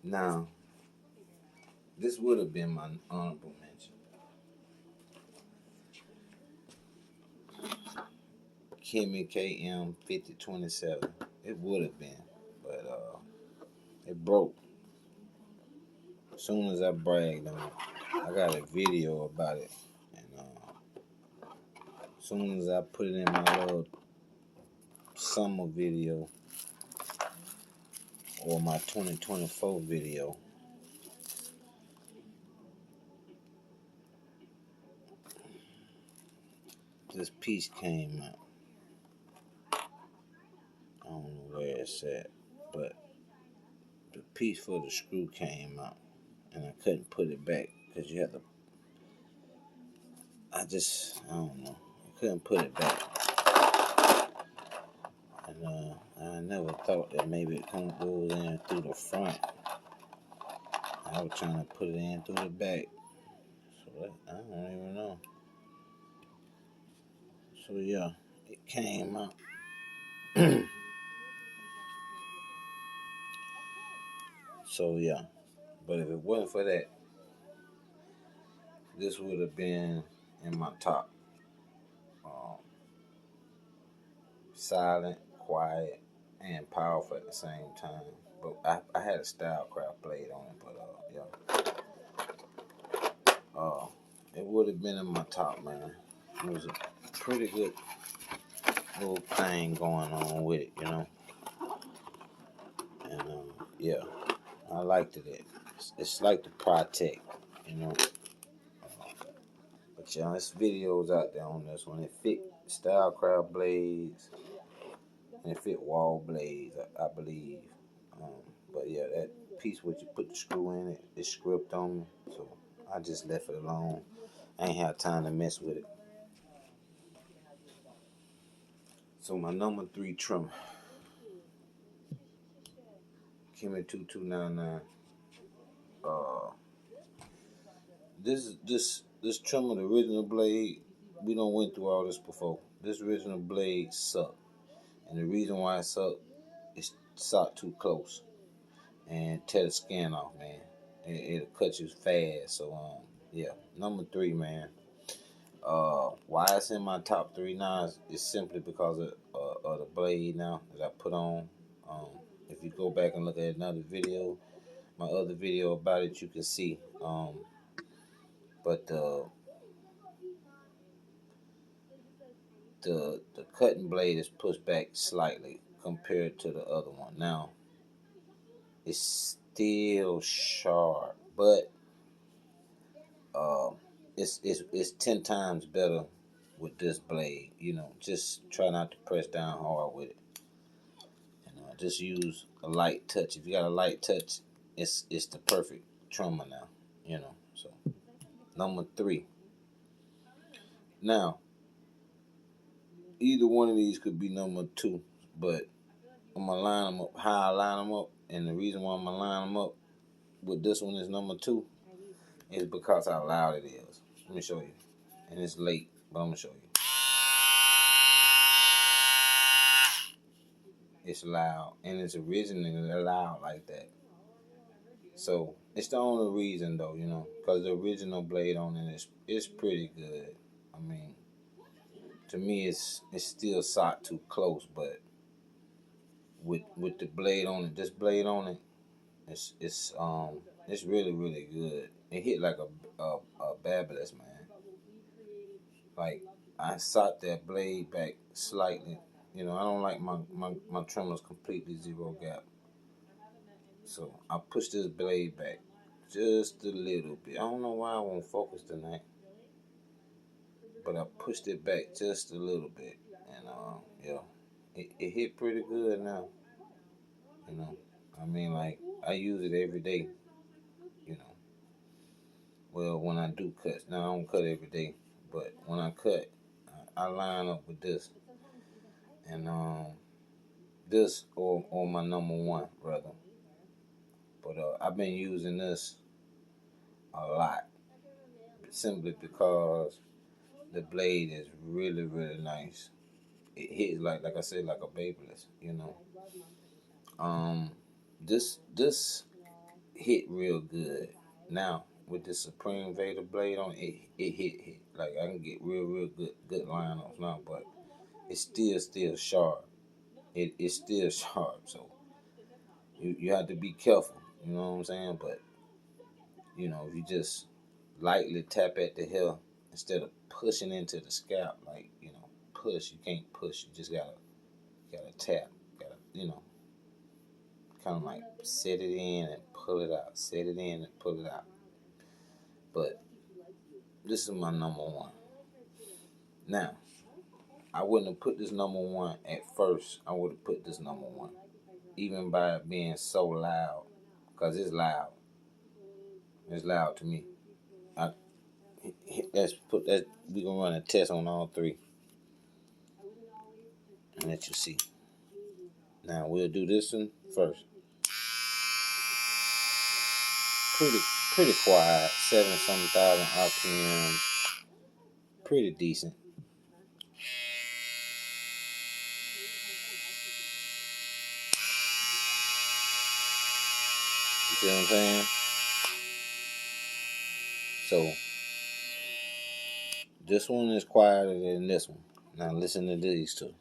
Now, this would have been my honorable mention. Kemei KM-5027. It would have been, but it broke. As soon as I bragged on it, I got a video about it, and as soon as I put it in my little summer video or my 2024 video, this piece came out. I don't know where it's at, but the piece for the screw came out, and I couldn't put it back because you have to. I don't know. I couldn't put it back, and I never thought that maybe it come goes in through the front. I was trying to put it in through the back, so I don't even know. So yeah, it came out. So yeah, but if it wasn't for that, this would have been in my top. Silent, quiet, and powerful at the same time. But I had a Stylecraft blade on it, but it would have been in my top, man. It was a pretty good little thing going on with it, and yeah, I liked it. It's like the Protect, But yeah, there's videos out there on this one. It fit Stylecraft blades, and it fit wall blades, I believe. But yeah, that piece where you put the screw in it script on me, so I just left it alone. I ain't have time to mess with it. So my number 3 trimmer, Kemei 2299. This trimmer, the original blade, we don't went through all this before. This original blade sucked, and the reason why it sucked, it sucked too close and tear the skin off, man. It'll cut you fast. So yeah, number 3, man. Why it's in my top 3 now is simply because of the blade now that I put on. If you go back and look at another video, my other video about it, you can see. But the cutting blade is pushed back slightly compared to the other one. Now, it's still sharp, but it's 10 times better with this blade. Just try not to press down hard with it. Just use a light touch. If you got a light touch, it's the perfect trimmer now. So number 3. Now, either one of these could be number 2, but I'm gonna line them up how I line them up, and the reason why I'm gonna line them up with this one is number 2 is because how loud it is. Let me show you. And it's late, but I'm gonna show you. It's loud, and it's originally loud like that. So it's the only reason, though, because the original blade on it is pretty good. I mean, to me, it's still shot too close, but with the blade on it, this blade on it, it's really really good. It hit like a babbless, man. Like, I shot that blade back slightly. I don't like my trimmers completely zero gap. So I pushed this blade back just a little bit. I don't know why I won't focus tonight, but I pushed it back just a little bit, and yeah, it hit pretty good now. I mean, like, I use it every day. Well, when I do cuts, now I don't cut every day, but when I cut, I line up with this, and this or my number 1 brother. But I've been using this a lot, simply because the blade is really really nice. It hits like I said, like a babeless. This hit real good. Now with the Supreme Vader blade on it, it hit like I can get real good lineups now, but it's still sharp. It's still sharp, so you have to be careful. You know what I'm saying? But if you just lightly tap at the hair instead of pushing into the scalp, like push. You can't push. You just gotta tap. Gotta kind of like set it in and pull it out. Set it in and pull it out. But this is my number one. Now, I wouldn't have put this number one at first. I would have put this number one, even by it being so loud, because it's loud. It's loud to me. I, let's put that. We gonna run a test on all three and let you see. Now we'll do this one first. Pretty quiet. 7-something thousand RPM. Pretty decent. You see what I'm saying? So this one is quieter than this one. Now listen to these two.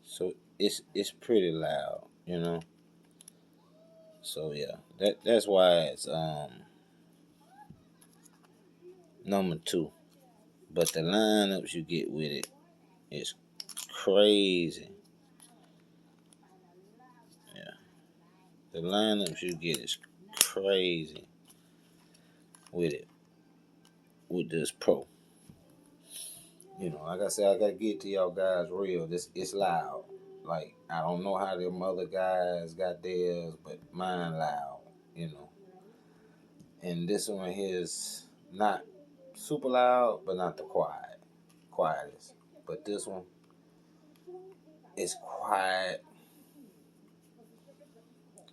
So it's pretty loud, So yeah, that's why it's number two. But the lineups you get with it is crazy. Yeah, the lineups you get is crazy with it. With this Pro, like I said, I gotta get to y'all guys real. It's loud. Like I don't know how them other guys got theirs, but mine loud. And this one here is not super loud, but not the quietest. But this one is quiet,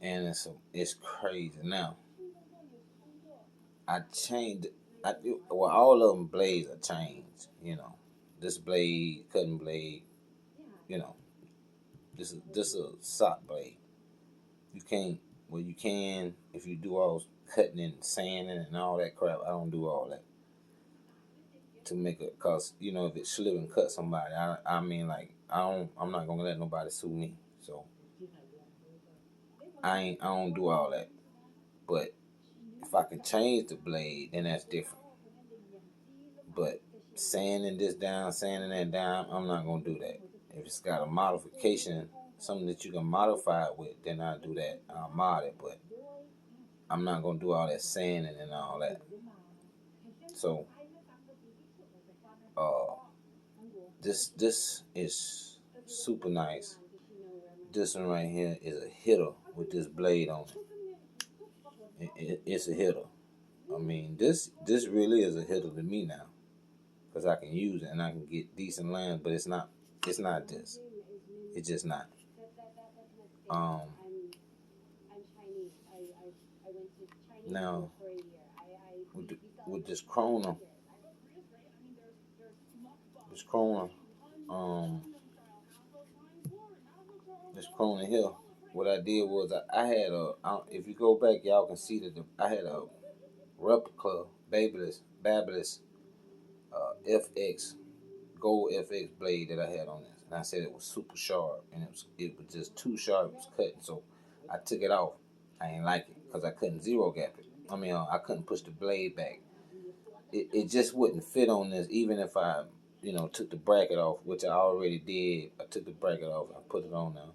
and it's crazy. Now I changed. All of them blades are changed. This blade, cutting blade. You know, this is a sock blade. You can't. Well, you can if you do all cutting and sanding and all that crap. I don't do all that to make it, cause if it slip and cut somebody, I mean like I'm not gonna let nobody sue me. So I don't do all that. But if I can change the blade, then that's different. But sanding this down, sanding that down, I'm not gonna do that. If it's got a modification, something that you can modify it with, then I'll do that. I'll mod it, but I'm not gonna do all that sanding and all that. So this is super nice. This one right here is a hitter with this blade on it. It's a hitter. I mean, this really is a hitter to me now, because I can use it and I can get decent lines, but it's not this. It's just not. Now with this Cronier, this Cronier here, what I did was I had if you go back, y'all can see that I had a replica Babyless FX gold FX blade that I had on this, and I said it was super sharp, and it was just too sharp. It was cutting, so I took it off. I ain't like it because I couldn't zero gap it. I mean, I couldn't push the blade back. It just wouldn't fit on this, even if I took the bracket off, which I already did. I took the bracket off, I put it on now,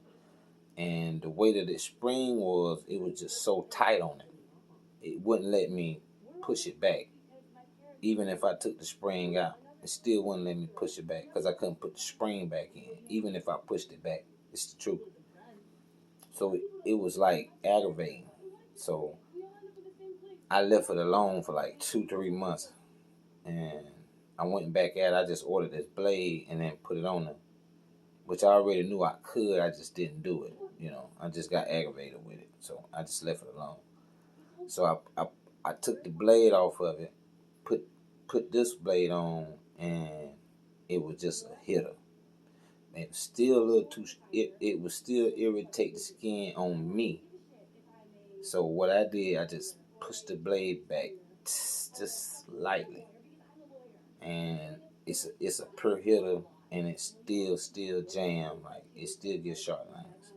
and the way that the spring was, it was just so tight on it. It wouldn't let me push it back. Even if I took the spring out, it still wouldn't let me push it back because I couldn't put the spring back in. Even if I pushed it back, it's the truth. So it was like aggravating. So I left it alone for like 2-3 months, and I went back at it. I just ordered this blade and then put it on there, which I already knew I could. I just didn't do it. I just got aggravated with it, so I just left it alone. So I took the blade off of it, put this blade on, and it was just a hitter. It was still a little too. It would still irritate the skin on me. So what I did, I just pushed the blade back just slightly, and it's a per hitter, and it still jam, like it still gives sharp lines.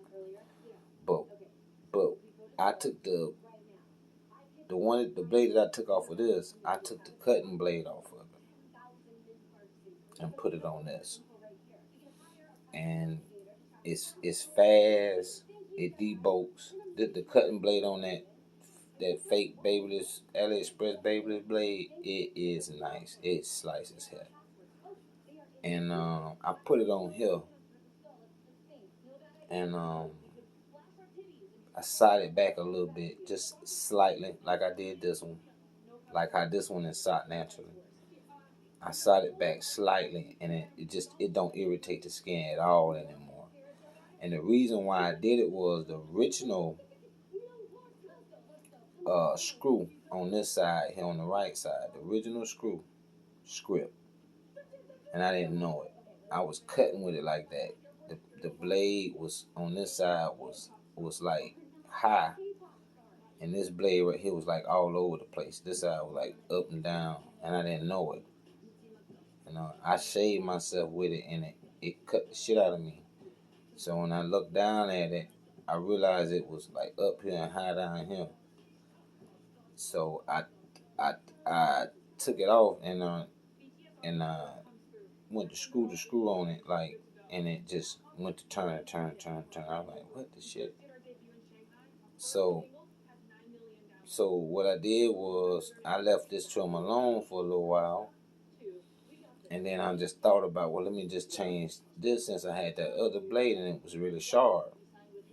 But but I took the blade that I took off of this, I took the cutting blade off of it and put it on this, and it's fast. It debulks. The cutting blade on that fake Babyliss AliExpress Babyliss blade, it is nice. It slices hair. And I put it on here, and I side it back a little bit, just slightly, like I did this one, like how this one is shot naturally. I side it back slightly, and it don't irritate the skin at all anymore. And the reason why I did it was the original screw on this side here on the right side, the original screw script, and I didn't know it. I was cutting with it like that. The blade was on this side was like high, and this blade right here was like all over the place. This side was like up and down, and I didn't know it. You know, I shaved myself with it, and it cut the shit out of me. So when I looked down at it, I realized it was like up here and high down here. So I I took it off, and went to screw on it, like, and it just went to turn. I was like, what the shit? So what I did was I left this trim alone for a little while, and then I just thought about, well, let me just change this since I had that other blade and it was really sharp,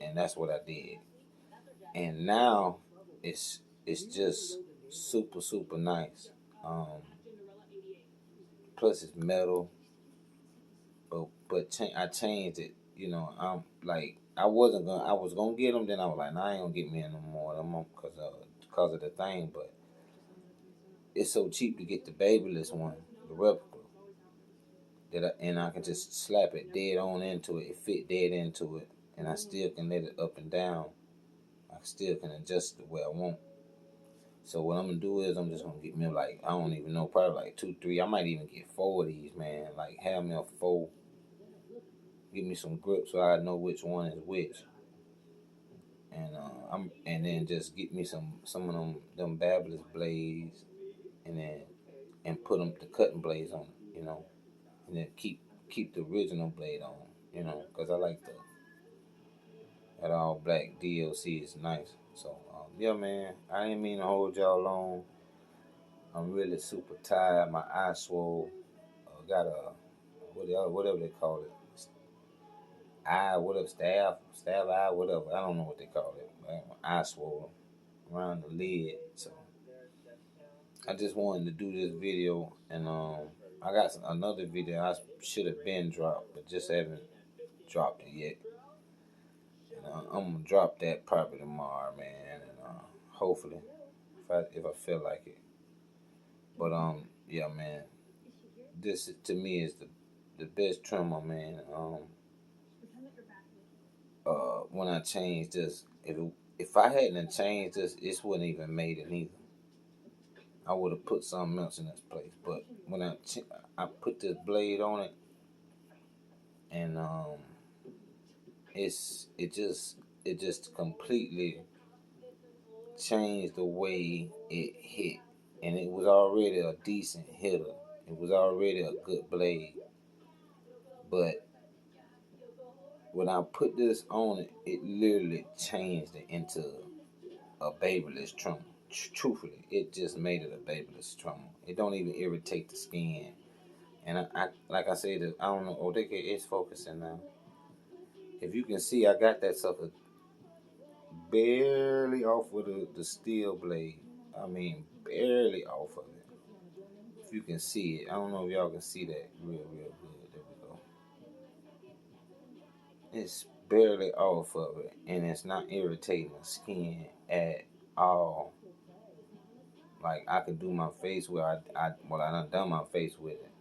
and that's what I did. And now it's just super nice. Plus it's metal, but I changed it. You know, I'm like I was gonna get them. Then I was like, nah, I ain't gonna get me no more of them because of the thing. But it's so cheap to get the Babyliss one, the replica, and I can just slap it dead on into it. It fit dead into it, and I still can let it up and down. I still can adjust it the way I want. So what I'm gonna do is I'm just gonna get me, like, I don't even know, probably like 2, 3. I might even get 4 of these, man. Like have me a 4. Give me some grip so I know which one is which, and and then just get me some of them Babyliss blades, and then put them the cutting blades on it, and then keep the original blade on, because I like that all black DLC is nice. So yeah, man, I didn't mean to hold y'all long. I'm really super tired. My eye swole. Got a whatever they call it, eye, whatever, stab eye, whatever. I don't know what they call it. My eye swole around the lid. So I just wanted to do this video, and I got another video I should have been dropped, but just haven't dropped it yet. And I'm gonna drop that probably tomorrow, man, and hopefully, if I feel like it. But yeah, man, this to me is the best trimmer, man. When I changed this, if I hadn't changed this wouldn't even made it either. I would have put something else in its place. But when I put this blade on it, and it just completely changed the way it hit, and it was already a decent hitter. It was already a good blade, but when I put this on it, it literally changed it into a Babyliss trimmer. Truthfully, it just made it a Babyliss trimmer. It don't even irritate the skin. And I like I said, I don't know. Oh, it's focusing now. If you can see, I got that sucker barely off with the steel blade. I mean, barely off of it. If you can see it, I don't know if y'all can see that real good. There we go. It's barely off of it, and it's not irritating the skin at all. Like I could do my face where I done my face with it,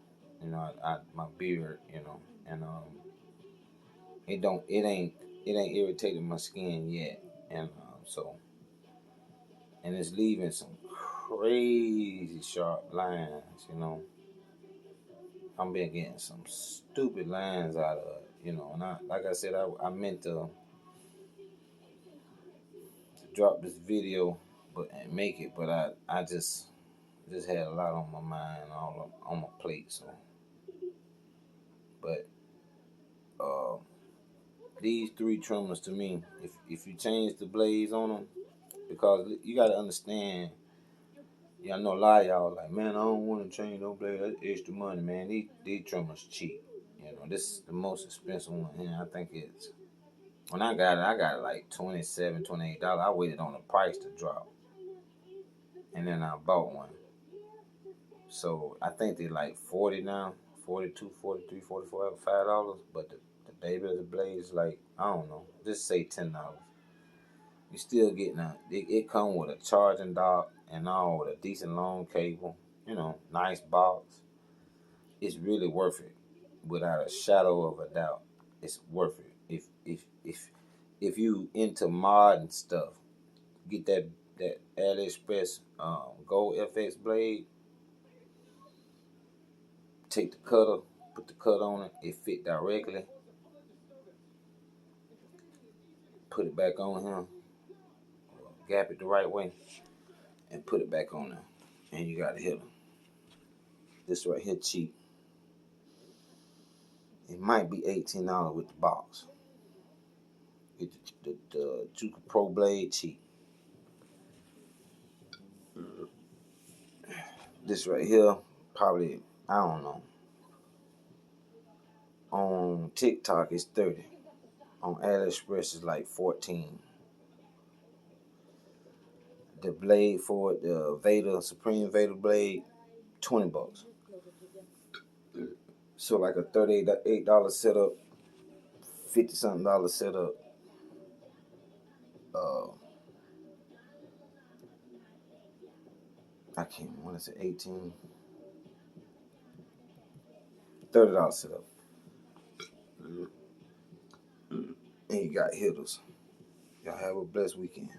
You know, my beard, you know, and it ain't irritated my skin yet, and so and it's leaving some crazy sharp lines, you know. I'm been getting some stupid lines out of it, you know. And like I said, I meant to drop this video, but and make it, but I just had a lot on my mind, all on my plate. So, but uh, these three trimmers to me, if you change the blades on them, because you got to understand. Yeah, I know a lot of y'all like, man, I don't want to change no blade. That's extra money, man. These trimmers cheap. You know, this is the most expensive one here. I think it's when I got it like $27, $28. I waited on the price to drop, and then I bought one. So I think they like 40 now, 42, 43, 44, $5. But the baby of the blade is like, I don't know, just say $10. You still getting it come with a charging dock and all with a decent long cable, you know, nice box. It's really worth it, without a shadow of a doubt. It's worth it. If you into modern stuff, get that AliExpress Gold FX blade. Take the cutter, put the cut on it. It fit directly. Put it back on him. Gap it the right way, and put it back on there. And you got to hit him. This right here cheap. It might be $18 with the box. Get the Juka Pro blade cheap. This right here, probably, I don't know. On TikTok, it's 30. On AliExpress, it's like 14. The blade for it, the Supreme Vader blade, $20. So like a $38 setup, $50-something setup. Uh, I can't. What is it? 18, $30 setup, and you got hitters. Y'all have a blessed weekend.